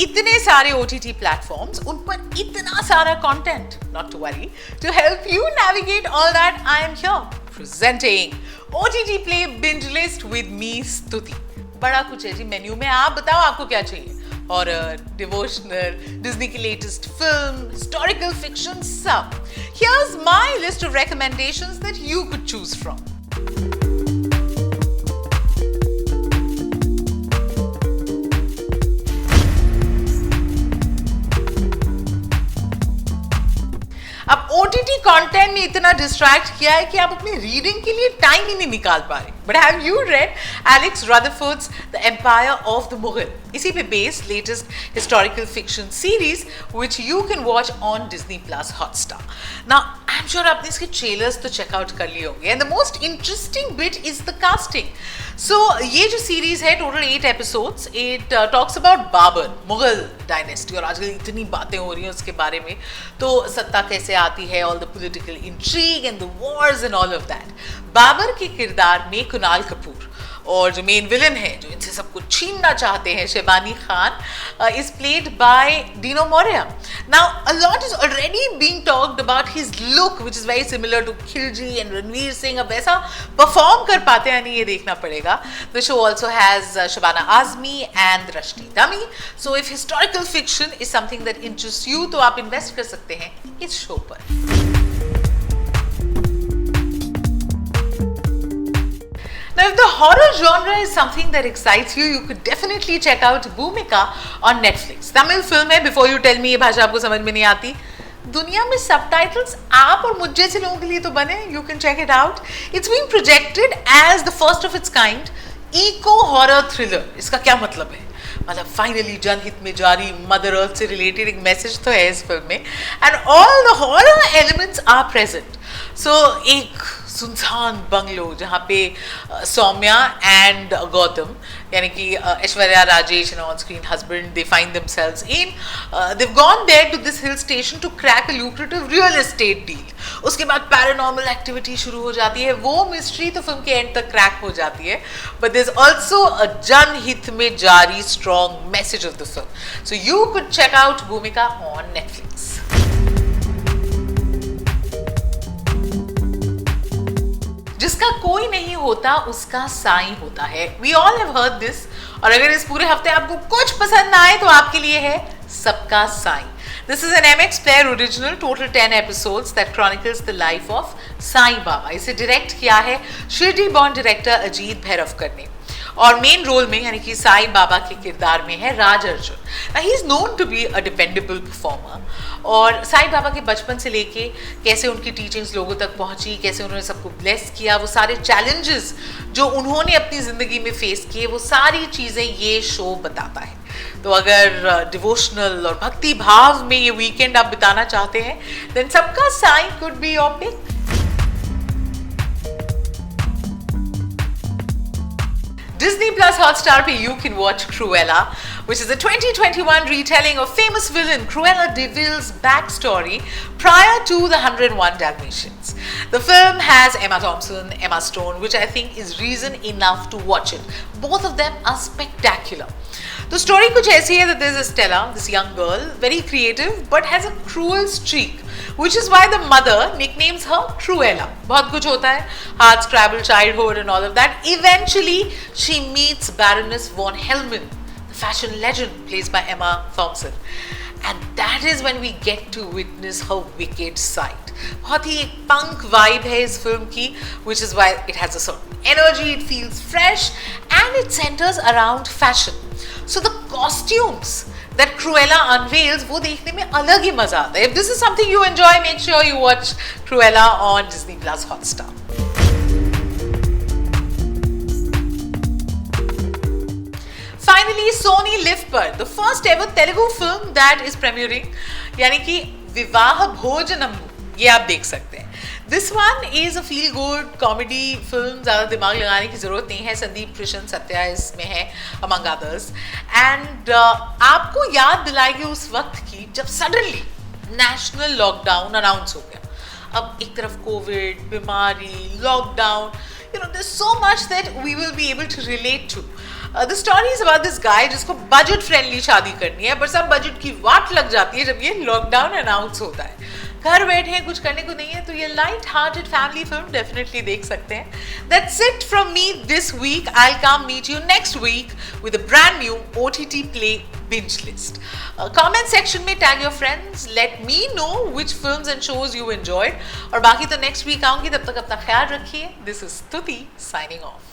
इतने सारे OTT platforms, उन पर इतना सारा content. Not to worry. To help you navigate all that, I am here presenting OTT Play Binge List with me, Stuti. बड़ा कुछ है जी मेन्यू में. आप बताओ आपको क्या चाहिए? Horror, devotional, Disney की latest film, historical fiction, सब. Here's my list of recommendations that you could choose from. अब OTT कंटेंट ने इतना डिस्ट्रैक्ट किया है कि आप अपनी रीडिंग के लिए टाइम ही नहीं निकाल पा रहे. But have you read Alex Rutherford's the Empire of the Mughal? इसी पे based latest historical fiction series which you can watch on Disney plus Hotstar. Now I am sure आपने इसके ट्रेलर्स तो चेकआउट कर लिए होंगे. And the most interesting bit is the casting. So ये जो सीरीज है, total 8 episodes, it talks about Babur, Mughal dynasty. और आजकल इतनी बातें हो रही हैं उसके बारे में. तो सत्ता कैसे आती है, all the political intrigue and the wars and all of that. Babur के किरदार में कुणाल कपूर और जो मेन विलन है, जो इनसे सब कुछ छीनना चाहते हैं, Shaibani Khan, is played by Dino Morea. Now, a lot is already being talked about his look, which is very similar to Khilji and Ranveer Singh. अब ऐसा परफॉर्म कर पाते हैं नहीं, ये देखना पड़ेगा. The show also has Shabana Azmi and Rashni Dami. So, if historical fiction is something that interests you, तो आप इन्वेस्ट कर सकते हैं इस शो पर. Now, if the horror genre is something that excites you, you could definitely check out Bhumika on Netflix. Tamil film है. Before you tell me ये भाषा आपको समझ में नहीं आती, दुनिया में सबटाइटल्स आप और मुझ जैसे लोगों के लिए तो बने. You can check it out. It's being projected as the first of its kind eco horror thriller. इसका क्या मतलब है? मतलब फाइनली जनहित में जारी मदर अर्थ से रिलेटेड एक मैसेज तो है इस फिल्म में. And all the horror elements are present. So एक सुनसान बंगलो जहाँ पे सौम्या एंड गौतम, यानी कि Aishwarya Rajesh and on screen husband, they find themselves in, they've gone there to this hill station to crack a lucrative real estate deal. उसके बाद paranormal activity शुरू हो जाती है. वो मिस्ट्री तो फिल्म के एंड तक क्रैक हो जाती है. But there is also a Janhit Mein Jaari strong message of the film. So you could check out Bhumika on Netflix. जिसका कोई नहीं होता उसका साईं होता है. We all have heard this. और अगर इस पूरे हफ्ते आपको कुछ पसंद ना आए तो आपके लिए है सबका Sai. This is an MX Player original, total 10 episodes that chronicles the life of Sai Baba. इसे डायरेक्ट किया है शिरडी बॉर्न डायरेक्टर अजीत भैरवकर ने. और मेन रोल में यानी कि साईं बाबा के किरदार में है Raj Arjun. He is known to be a dependable performer. और साईं बाबा के बचपन से लेके कैसे उनकी टीचिंग्स लोगों तक पहुंची, कैसे उन्होंने सबको ब्लेस किया, वो सारे चैलेंजेस जो उन्होंने अपनी ज़िंदगी में फेस किए, वो सारी चीज़ें ये शो बताता है. तो अगर डिवोशनल और भक्ति भाव में ये वीकेंड आप बिताना चाहते हैं, then Sabka Sai could be your pick. Disney Plus Hotstar पे you can watch Cruella, which is a 2021 retelling of famous villain Cruella de Vil's backstory prior to the 101 Dalmatians. The film has Emma Thompson, Emma Stone, which I think is reason enough to watch it. Both of them are spectacular. The story कुछ ऐसी है that there's a Stella, this young girl, very creative but has a cruel streak, which is why the mother nicknames her Cruella. बहुत कुछ होता है, hard scrabble childhood and all of that. Eventually, she meets Baroness von Helmond, the fashion legend played by Emma Thompson. And that is when we get to witness her wicked side. बहुत ही एक punk vibe है इस film की, which is why it has a certain energy, it feels fresh, and it centers around fashion. So the costumes that Cruella unveils, वो देखने में अलग ही मजा आता है. If this is something you enjoy, make sure you watch Cruella on Disney Plus Hotstar. Finally, Sony Live पर the first ever Telugu film that is premiering, यानी कि विवाह भोजनम, ये आप देख सकते हैं. This one is a feel good comedy film. ज़्यादा दिमाग लगाने की ज़रूरत नहीं है. संदीप कृष्ण सत्या इसमें है among others. And आपको याद दिलाएगी उस वक्त की जब सडनली नेशनल लॉकडाउन अनाउंस हो गया. अब एक तरफ कोविड, बीमारी, lockdown, there's so much that we will be able to relate to. The story is about this guy जिसको बजट फ्रेंडली शादी करनी है, पर सब बजट की वाट लग जाती है जब ये लॉकडाउन अनाउंस होता है। घर बैठे हैं, कुछ करने को नहीं है, तो ये light hearted family film definitely देख सकते हैं। That's it from me this week. I come meet you next week with a brand new OTT play binge list. Comment section में tag your friends, let me know which films and shows you enjoyed. और बाकी तो next week आऊंगी, तब तक अपना ख्याल रखिए। This is Stuti signing off.